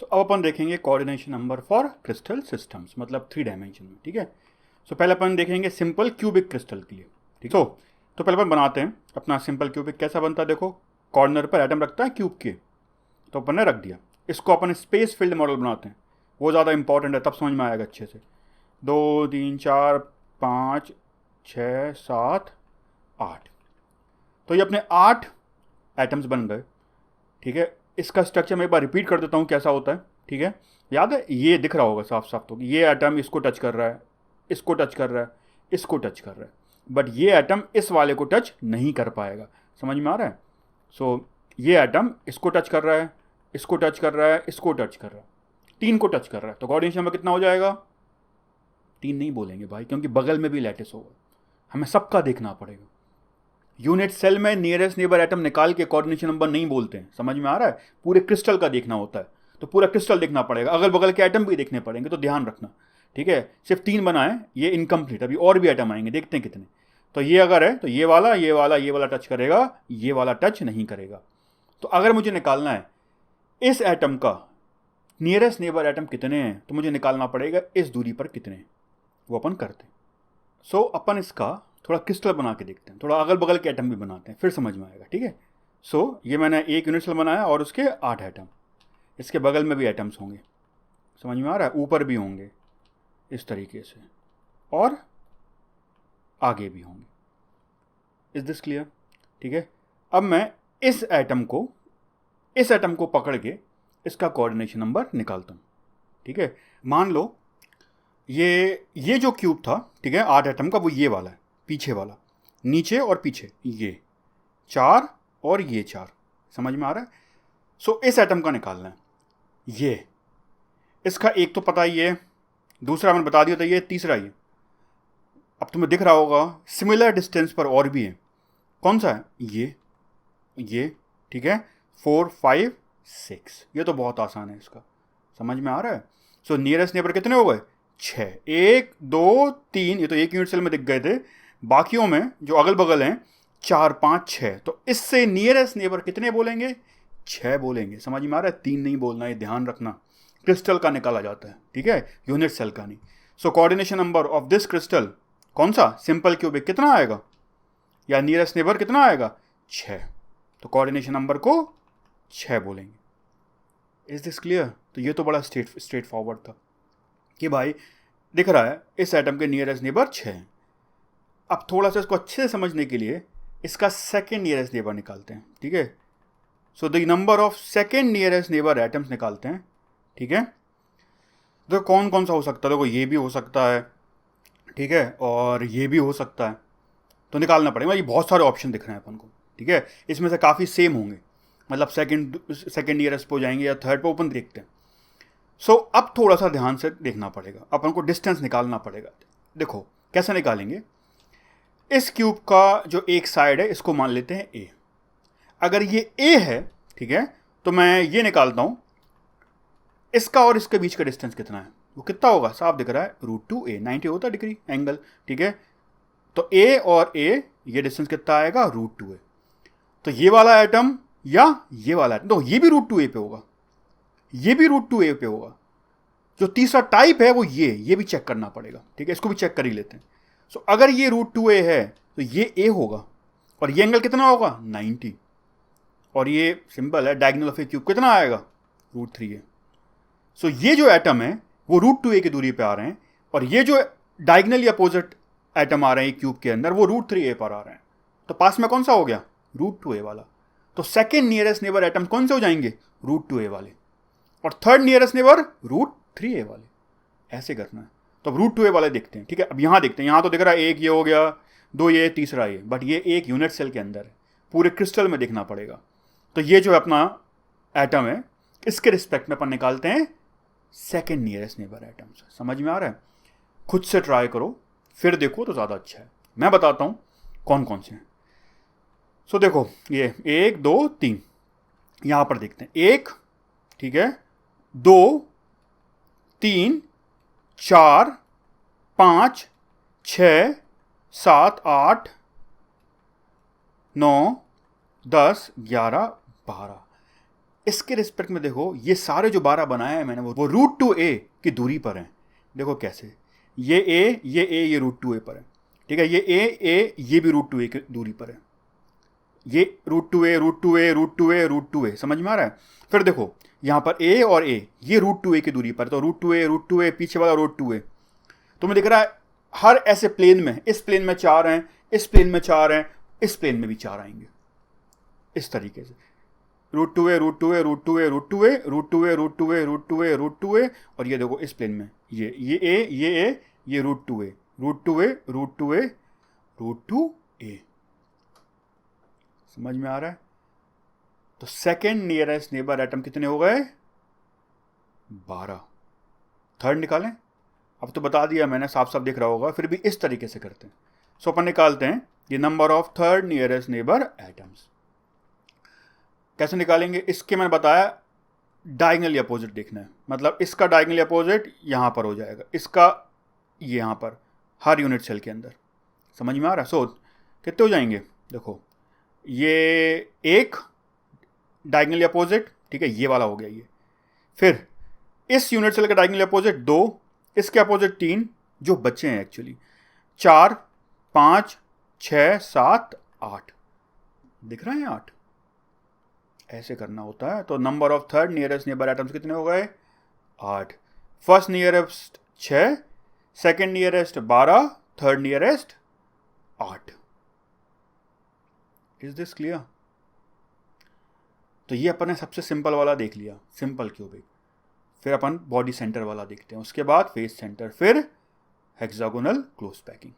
सो अब अपन देखेंगे coordination number for crystal systems, मतलब 3 डायमेंशन में, ठीक है। सो पहले अपन देखेंगे सिंपल क्यूबिक क्रिस्टल के लिए, ठीक। तो पहले अपन बनाते हैं अपना सिंपल क्यूबिक। कैसा बनता है देखो, कॉर्नर पर एटम रखता है क्यूब के, तो अपन ने रख दिया। इसको अपन स्पेस फील्ड मॉडल बनाते हैं, वो ज़्यादा इंपॉर्टेंट है, तब समझ में आएगा अच्छे से। 2 3 4 5 6 7 8, तो ये अपने 8 एटम्स बन गए, ठीक है। इसका स्ट्रक्चर मैं एक बार रिपीट कर देता हूँ कैसा होता है, ठीक है। याद है, ये दिख रहा होगा साफ साफ, तो ये एटम इसको टच कर रहा है, इसको टच कर रहा है, इसको टच कर रहा है, बट ये एटम इस वाले को टच नहीं कर पाएगा। समझ में आ रहा है? सो ये एटम इसको टच कर रहा है, इसको टच कर रहा है, इसको टच कर रहा है, 3 को टच कर रहा है, तो कोऑर्डिनेशन नंबर कितना हो जाएगा? 3 नहीं बोलेंगे भाई, क्योंकि बगल में भी लैटिस होगा, हमें सबका देखना पड़ेगा। यूनिट सेल में नियरेस्ट नेबर एटम निकाल के कोऑर्डिनेशन नंबर नहीं बोलते हैं, समझ में आ रहा है? पूरे क्रिस्टल का देखना होता है, तो पूरा क्रिस्टल देखना पड़ेगा, अगल बगल के एटम भी देखने पड़ेंगे, तो ध्यान रखना, ठीक है। सिर्फ 3 बनाए, ये इनकम्प्लीट, अभी और भी एटम आएंगे, देखते हैं कितने। तो ये अगर है तो ये वाला ये वाला ये वाला टच करेगा, ये वाला टच नहीं करेगा। तो अगर मुझे निकालना है इस एटम का नियरेस्ट नेबर एटम कितने हैं, तो मुझे निकालना पड़ेगा इस दूरी पर कितने हैं, वो अपन करते हैं। सो अपन इसका थोड़ा क्रिस्टल बना के देखते हैं, थोड़ा अगल बगल के एटम भी बनाते हैं, फिर समझ में आएगा, ठीक है। सो ये मैंने एक यूनिट सेल बनाया और उसके 8 एटम, इसके बगल में भी एटम्स होंगे, समझ में आ रहा है? ऊपर भी होंगे इस तरीके से, और आगे भी होंगे। Is this clear? ठीक है। अब मैं इस एटम को पकड़ के इसका कोऑर्डिनेशन नंबर निकालता हूँ, ठीक है। मान लो ये जो क्यूब था, ठीक है, 8 एटम का, वो ये वाला है, पीछे वाला, नीचे और पीछे ये 4 और ये 4, समझ में आ रहा है? सो इस एटम का निकालना है, ये इसका एक तो पता ही है, दूसरा मैंने बता दिया था, ये तीसरा ये। अब तुम्हें दिख रहा होगा सिमिलर डिस्टेंस पर और भी है, कौन सा है? ये, ठीक है, 4 5 6, ये तो बहुत आसान है इसका, समझ में आ रहा है? सो नियरेस्ट नेबर कितने हो गए? 6, 1 2 3, ये तो एक यूनिट सेल में दिख गए थे, बाकियों में जो अगल बगल हैं 4 5 6, तो इससे नियरेस्ट नेबर कितने बोलेंगे? 6 बोलेंगे, समझ में आ रहा है? 3 नहीं बोलना, ये ध्यान रखना, क्रिस्टल का निकाला जाता है, ठीक है, यूनिट सेल का नहीं। So coordination number of this crystal, कौन सा? सिंपल क्यूबिक, कितना आएगा? या नियरेस्ट नेबर कितना आएगा? 6, तो कोऑर्डिनेशन नंबर को 6 बोलेंगे। Is this clear? तो ये तो बड़ा स्ट्रेट फॉरवर्ड था कि भाई दिख रहा है इस एटम के नियरेस्ट नेबर 6 हैं। अब थोड़ा सा इसको अच्छे से समझने के लिए इसका सेकेंड नियरेस्ट नेबर निकालते हैं, ठीक है। So the number of second nearest neighbour atoms निकालते हैं, ठीक है। तो कौन कौन सा हो सकता है? देखो ये भी हो सकता है, ठीक है, और ये भी हो सकता है, तो निकालना पड़ेगा। ये बहुत सारे ऑप्शन दिख रहे हैं अपन को, ठीक है, इसमें से काफ़ी सेम होंगे, मतलब सेकेंड नियरेस्ट पे हो जाएंगे या थर्ड पे, ओपन देखते हैं। सो अब थोड़ा सा ध्यान से देखना पड़ेगा, अपन को डिस्टेंस निकालना पड़ेगा। देखो कैसे निकालेंगे, इस क्यूब का जो एक साइड है इसको मान लेते हैं ए। अगर ये ए है, ठीक है, तो मैं ये निकालता हूँ इसका और इसके बीच का डिस्टेंस कितना है, वो कितना होगा? साफ दिख रहा है, √2a, 90 होता है डिग्री एंगल, ठीक है। तो a और a, ये डिस्टेंस कितना आएगा? √2a। तो ये वाला एटम या ये वाला एटम, तो ये भी √2a पे होगा, ये भी √2a पे होगा। जो तीसरा टाइप है वो ये भी चेक करना पड़ेगा, ठीक है, इसको भी चेक कर ही लेते हैं। सो अगर ये √2a है तो ये a होगा, और ये एंगल कितना होगा? 90, और ये सिंपल है, डायगोनल ऑफ ए क्यूब कितना आएगा? √3a। सो ये जो एटम है वो √2a की दूरी पे आ रहे हैं, और ये जो डायगोनली अपोजिट एटम आ रहे हैं क्यूब के अंदर वो √3a पर आ रहे हैं। तो पास में कौन सा हो गया? √2a वाला। तो सेकेंड नियरेस्ट नेबर एटम कौन से हो जाएंगे? √2a वाले, और थर्ड नियरेस्ट नेबर √3a वाले। ऐसे करना है। तो अब √2a वाले देखते हैं, ठीक है। अब यहाँ देखते हैं, यहाँ तो दिख रहा है एक ये हो गया, 2 ये, तीसरा ये, बट ये एक यूनिट सेल के अंदर है, पूरे क्रिस्टल में देखना पड़ेगा। तो ये जो अपना एटम है इसके रिस्पेक्ट में अपन निकालते हैं सेकेंड नियरेस्ट नेबर एटम। समझ में आ रहा है? खुद से ट्राई करो, फिर देखो तो ज़्यादा अच्छा है। मैं बताता हूँ कौन कौन से हैं। सो देखो ये 1 2 3, यहाँ पर देखते हैं 1, ठीक है, 2 3 4 5 6 7 8 9 10 11 12। इसके रिस्पेक्ट में देखो ये सारे जो 12 बनाए हैं मैंने वो रूट टू ए की दूरी पर हैं। देखो कैसे, ये ए ये रूट टू ए पर है, ठीक है, ये ए ये भी रूट टू ए की दूरी पर है, ये रूट टू ए रूट टू ए रूट टू ए रूट टू ए, समझ में आ रहा है। फिर देखो यहाँ पर ए और ए ये रूट टू ए की दूरी पर, तो रूट टू ए पीछे वाला रूट टू ए, तो मैं दिख रहा है हर ऐसे प्लेन में, इस प्लेन में 4 हैं, इस प्लेन में 4 हैं, इस प्लेन में भी 4 आएंगे, इस तरीके से रूट टू ए रूट टू ए रूट टू ए रूट टू ए रूट टू ए रूट टू ए रूट टू ए रूट टू ए, और ये देखो इस प्लेन में ये ए ये रूट टू ए रूट टू ए रूट टू ए रूट टू ए, समझ में आ रहा है। तो सेकेंड नियरेस्ट नेबर एटम कितने हो गए? 12। थर्ड निकालें, अब तो बता दिया मैंने, साफ साफ दिख रहा होगा, फिर भी इस तरीके से करते हैं। सो अपन निकालते हैं ये number of third nearest neighbour atoms. कैसे निकालेंगे? इसके मैंने बताया डायगनली अपोजिट देखना है, मतलब इसका डायगनली अपोजिट यहां पर हो जाएगा, इसका ये यहां पर, हर यूनिट सेल के अंदर, समझ में आ रहा है। सो कितने हो जाएंगे? देखो ये एक डायगनली अपोजिट, ठीक है, ये वाला हो गया ये, फिर इस यूनिट सेल का डायगनली अपोजिट 2, इसके अपोजिट 3 जो बच्चे हैं एक्चुअली, 4 5 6 7 8, दिख रहा है 8, ऐसे करना होता है। तो number of third nearest neighbour atoms कितने हो गए? 8। First nearest 6, second nearest 12, third nearest 8। Is this clear? तो ये अपन ने सबसे सिंपल वाला देख लिया, सिंपल क्यूबिक। फिर अपन बॉडी सेंटर वाला देखते हैं, उसके बाद फेस सेंटर, फिर हेक्सागोनल क्लोज पैकिंग।